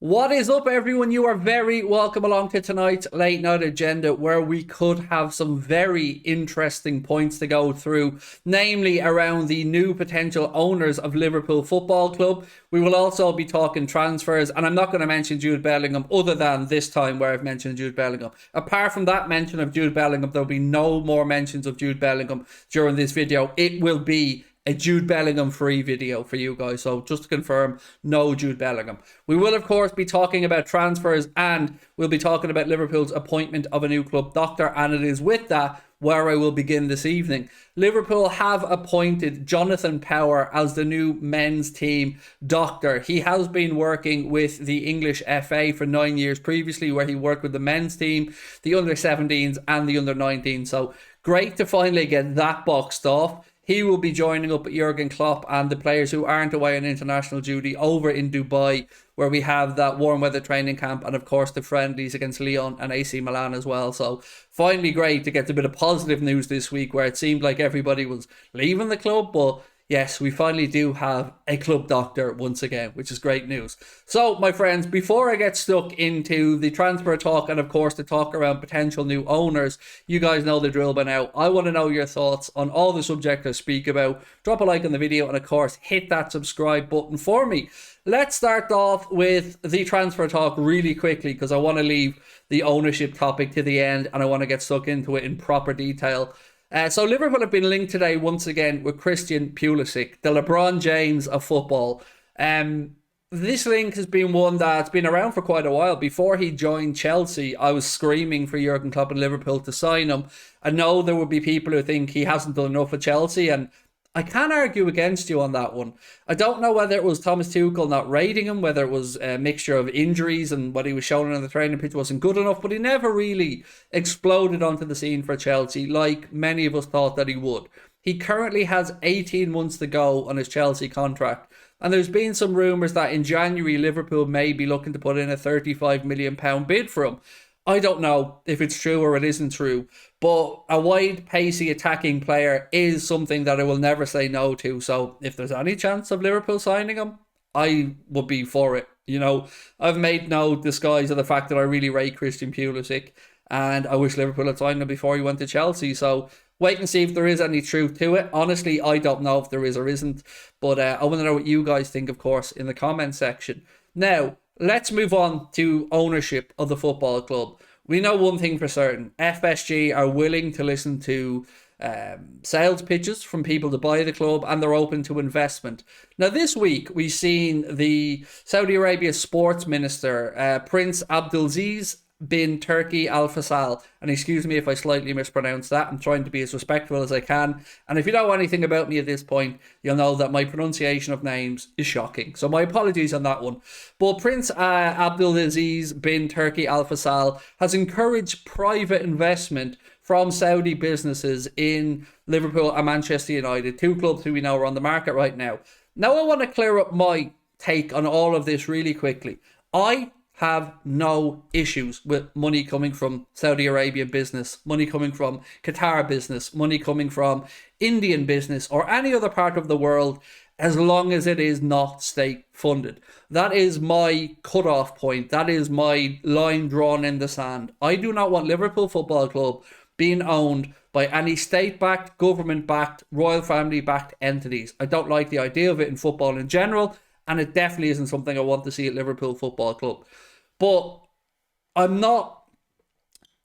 What is up, everyone? You are very welcome along to tonight's late night agenda, where we could have some very interesting points to go through, namely around the new potential owners of Liverpool Football Club. We will also be talking transfers, and I'm not going to mention Jude Bellingham other than this time where I've mentioned Jude Bellingham. Apart from that mention of Jude Bellingham, there'll be no more mentions of Jude Bellingham during this video. It will be a Jude Bellingham free video for you guys. So just to confirm, no Jude Bellingham. We will, of course, be talking about transfers, and we'll be talking about Liverpool's appointment of a new club doctor. And it is with that where I will begin this evening. Liverpool have appointed Jonathan Power as the new men's team doctor. He has been working with the English FA for 9 years previously, where he worked with the men's team, the under-17s and the under-19s. So great to finally get that boxed off. He will be joining up with Jurgen Klopp and the players who aren't away on international duty over in Dubai, where we have that warm weather training camp and, of course, the friendlies against Lyon and AC Milan as well. So finally great to get a bit of positive news this week, where it seemed like everybody was leaving the club, but yes, we finally do have a club doctor once again, which is great news. So, my friends, before I get stuck into the transfer talk and, of course, the talk around potential new owners, you guys know the drill by now. I want to know your thoughts on all the subjects I speak about. Drop a like on the video and, of course, hit that subscribe button for me. Let's start off with the transfer talk really quickly, because I want to leave the ownership topic to the end and I want to get stuck into it in proper detail. So Liverpool have been linked today once again with Christian Pulisic, the LeBron James of football. This link has been one that's been around for quite a while. Before he joined Chelsea, I was screaming for Jurgen Klopp and Liverpool to sign him. I know there will be people who think he hasn't done enough at Chelsea, and I can't argue against you on that one. I don't know whether it was Thomas Tuchel not rating him, whether it was a mixture of injuries and what he was showing on the training pitch wasn't good enough, but he never really exploded onto the scene for Chelsea like many of us thought that he would. He currently has 18 months to go on his Chelsea contract, and there's been some rumours that in January Liverpool may be looking to put in a £35 million bid for him. I don't know if it's true or it isn't true, but a wide, pacey, attacking player is something that I will never say no to. So if there's any chance of Liverpool signing him, I would be for it. You know, I've made no disguise of the fact that I really rate Christian Pulisic, and I wish Liverpool had signed him before he went to Chelsea. So wait and see if there is any truth to it. Honestly, I don't know if there is or isn't, but I want to know what you guys think, of course, in the comment section. Now, let's move on to ownership of the football club. We know one thing for certain. FSG are willing to listen to sales pitches from people to buy the club, and they're open to investment. Now, this week, we've seen the Saudi Arabia sports minister, Prince Abdulaziz bin Turki Al Faisal, and excuse me if I slightly mispronounce that. I'm trying to be as respectful as I can, and if you know anything about me at this point, you'll know that my pronunciation of names is shocking, so my apologies on that one. But Prince Abdulaziz bin Turki Al Faisal has encouraged private investment from Saudi businesses in Liverpool and Manchester United, two clubs who we know are on the market right now. Now I want to clear up my take on all of this really quickly. I have no issues with money coming from Saudi Arabian business, money coming from Qatar business, money coming from Indian business or any other part of the world, as long as it is not state funded. That is my cutoff point. That is my line drawn in the sand. I do not want Liverpool Football Club being owned by any state-backed, government-backed, royal family-backed entities. I don't like the idea of it in football in general, and it definitely isn't something I want to see at Liverpool Football Club. But I'm not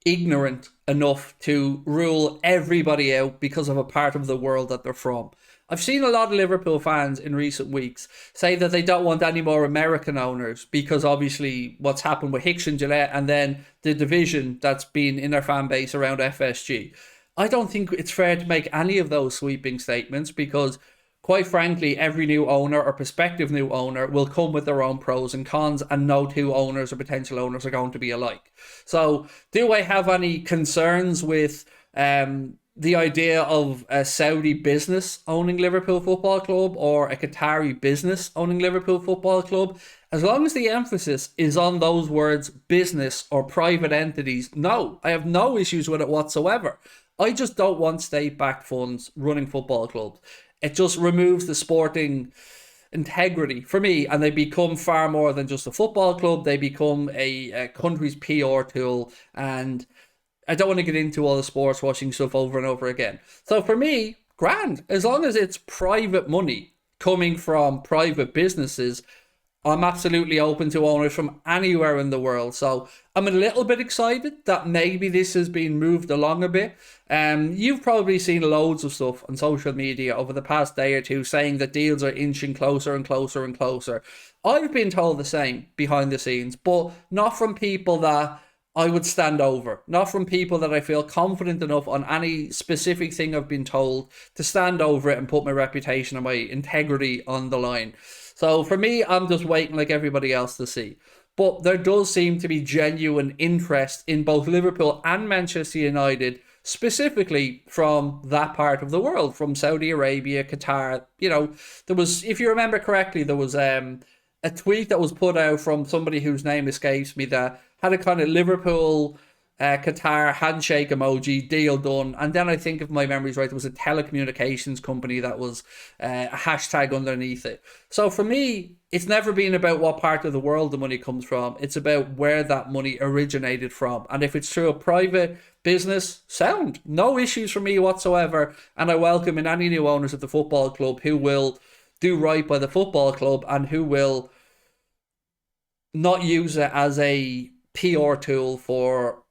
ignorant enough to rule everybody out because of a part of the world that they're from. I've seen a lot of Liverpool fans in recent weeks say that they don't want any more American owners because obviously what's happened with Hicks and Gillette, and then the division that's been in their fan base around FSG. I don't think it's fair to make any of those sweeping statements, because quite frankly, every new owner or prospective new owner will come with their own pros and cons, and no two owners or potential owners are going to be alike. So do I have any concerns with the idea of a Saudi business owning Liverpool Football Club or a Qatari business owning Liverpool Football Club? As long as the emphasis is on those words business or private entities, no, I have no issues with it whatsoever. I just don't want state-backed funds running football clubs. It just removes the sporting integrity for me, and they become far more than just a football club. They become a country's PR tool, and I don't want to get into all the sports washing stuff over and over again. So for me, grand. As long as it's private money coming from private businesses, I'm absolutely open to owners from anywhere in the world. So I'm a little bit excited that maybe this has been moved along a bit. You've probably seen loads of stuff on social media over the past day or two saying that deals are inching closer and closer and closer. I've been told the same behind the scenes, but not from people that I would stand over, not from people that I feel confident enough on any specific thing I've been told to stand over it and put my reputation and my integrity on the line. So for me, I'm just waiting like everybody else to see. But there does seem to be genuine interest in both Liverpool and Manchester United, specifically from that part of the world, from Saudi Arabia, Qatar. You know, there was, if you remember correctly, there was a tweet that was put out from somebody whose name escapes me that had a kind of Liverpool, Qatar handshake emoji, deal done. And then I think, if my memory's right, there was a telecommunications company that was a hashtag underneath it. So for me, it's never been about what part of the world the money comes from. It's about where that money originated from. And if it's through a private business, sound. No issues for me whatsoever. And I welcome in any new owners of the football club who will do right by the football club and who will not use it as a PR tool for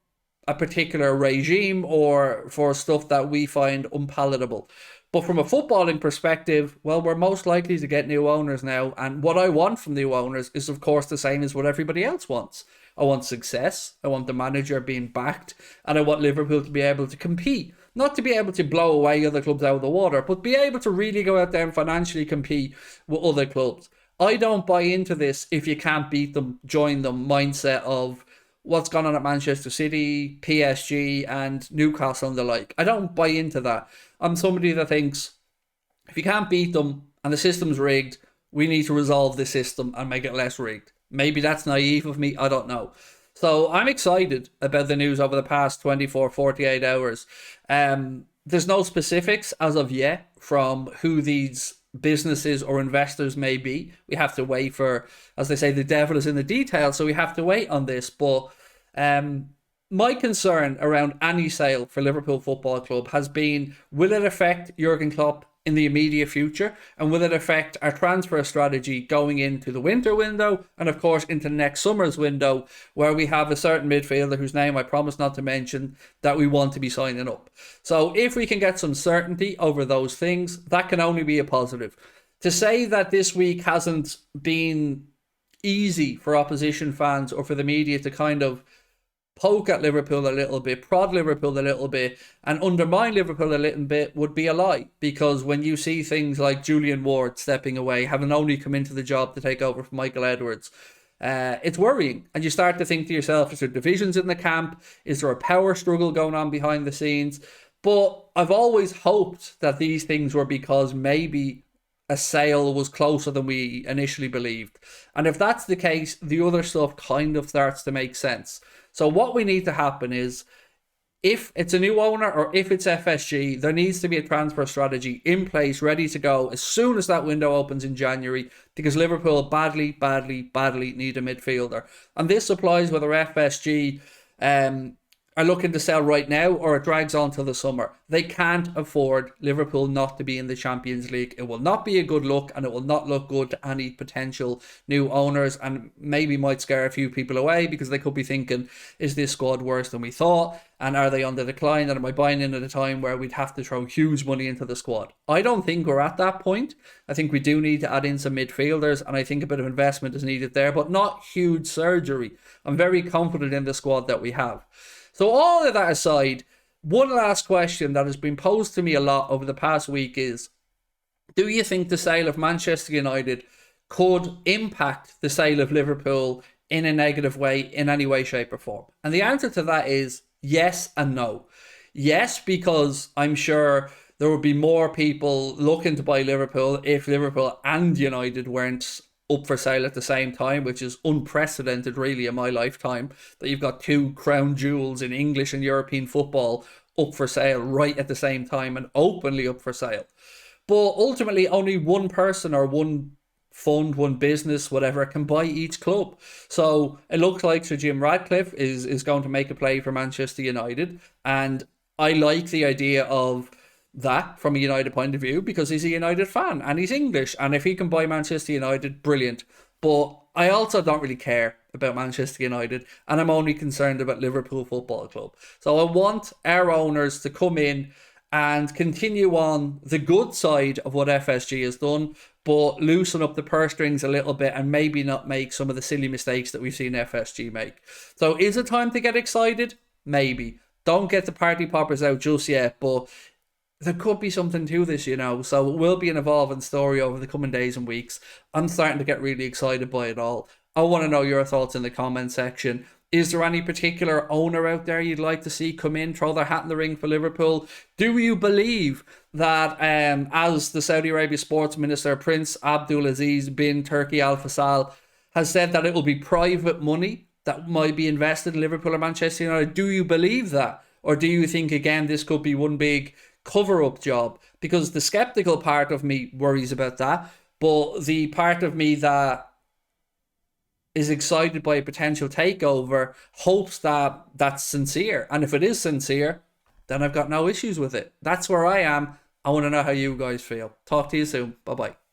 a particular regime or for stuff that we find unpalatable. But from a footballing perspective, well, we're most likely to get new owners now. And what I want from new owners is, of course, the same as what everybody else wants. I want success. I want the manager being backed. And I want Liverpool to be able to compete. Not to be able to blow away other clubs out of the water, but be able to really go out there and financially compete with other clubs. I don't buy into this if you can't beat them, join them mindset of what's gone on at Manchester City, PSG and Newcastle and the like. I don't buy into that. I'm somebody that thinks if you can't beat them and the system's rigged, we need to resolve the system and make it less rigged. Maybe that's naive of me, I don't know. So I'm excited about the news over the past 24, 48 hours. There's no specifics as of yet from who these businesses or investors may be. We have to wait for, as they say, the devil is in the details, so we have to wait on this. But my concern around any sale for Liverpool Football Club has been, will it affect Jurgen Klopp in the immediate future, and will it affect our transfer strategy going into the winter window and of course into next summer's window, where we have a certain midfielder whose name I promise not to mention that we want to be signing up. So if we can get some certainty over those things, that can only be a positive. To say that this week hasn't been easy for opposition fans or for the media to kind of poke at Liverpool a little bit, prod Liverpool a little bit, and undermine Liverpool a little bit would be a lie. Because when you see things like Julian Ward stepping away, having only come into the job to take over from Michael Edwards, it's worrying. And you start to think to yourself, is there divisions in the camp? Is there a power struggle going on behind the scenes? But I've always hoped that these things were because maybe a sale was closer than we initially believed. And if that's the case, the other stuff kind of starts to make sense. So what we need to happen is, if it's a new owner or if it's FSG, there needs to be a transfer strategy in place, ready to go as soon as that window opens in January, because Liverpool badly need a midfielder. And this applies whether FSG are looking to sell right now or it drags on till the summer. They can't afford Liverpool not to be in the Champions League. It will not be a good look, and it will not look good to any potential new owners, and maybe might scare a few people away because they could be thinking, is this squad worse than we thought? And are they on the decline? And am I buying in at a time where we'd have to throw huge money into the squad? I don't think we're at that point. I think we do need to add in some midfielders, and I think a bit of investment is needed there, but not huge surgery. I'm very confident in the squad that we have. So all of that aside, one last question that has been posed to me a lot over the past week is, do you think the sale of Manchester United could impact the sale of Liverpool in a negative way, in any way, shape or form? And the answer to that is yes and no. Yes, because I'm sure there would be more people looking to buy Liverpool if Liverpool and United weren't up for sale at the same time, which is unprecedented really in my lifetime, that you've got two crown jewels in English and European football up for sale right at the same time and openly up for sale. But ultimately only one person or one fund, one business, whatever, can buy each club. So it looks like Sir Jim Ratcliffe is going to make a play for Manchester United. And I like the idea of that from a United point of view because he's a United fan and he's English. And if he can buy Manchester United, brilliant. But I also don't really care about Manchester United, and I'm only concerned about Liverpool Football Club. So I want our owners to come in and continue on the good side of what FSG has done, but loosen up the purse strings a little bit and maybe not make some of the silly mistakes that we've seen FSG make. So is it time to get excited? Maybe. Don't get the party poppers out just yet, but there could be something to this, you know. So it will be an evolving story over the coming days and weeks. I'm starting to get really excited by it all. I want to know your thoughts in the comment section. Is there any particular owner out there you'd like to see come in, throw their hat in the ring for Liverpool? Do you believe that, as the Saudi Arabia Sports Minister, Prince Abdulaziz bin Turki Al Faisal, has said that it will be private money that might be invested in Liverpool or Manchester United? Do you believe that? Or do you think, again, this could be one big cover-up job? Because the skeptical part of me worries about that, but the part of me that is excited by a potential takeover hopes that that's sincere. And if it is sincere, then I've got no issues with it. That's where I am. I want to know how you guys feel. Talk to you soon. Bye-bye.